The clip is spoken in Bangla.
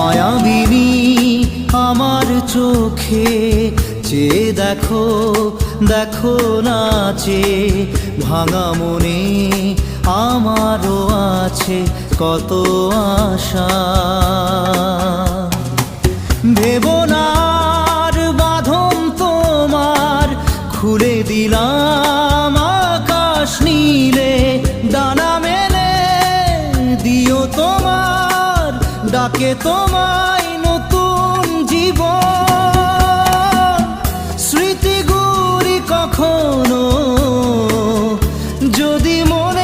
মায়াবিনী আমার চোখে চেয়ে দেখো, দেখো নাচে ভাঙা মনে আমারও আছে কত আশা। ভেবো না আর বাঁধন তোমার, খুলে দিলাম আকাশ নীলে, ডানা মেলে দিও তোমার ডাকে তোমায় নতুন জীবন। স্মৃতিগুলি কখনো যদি মনে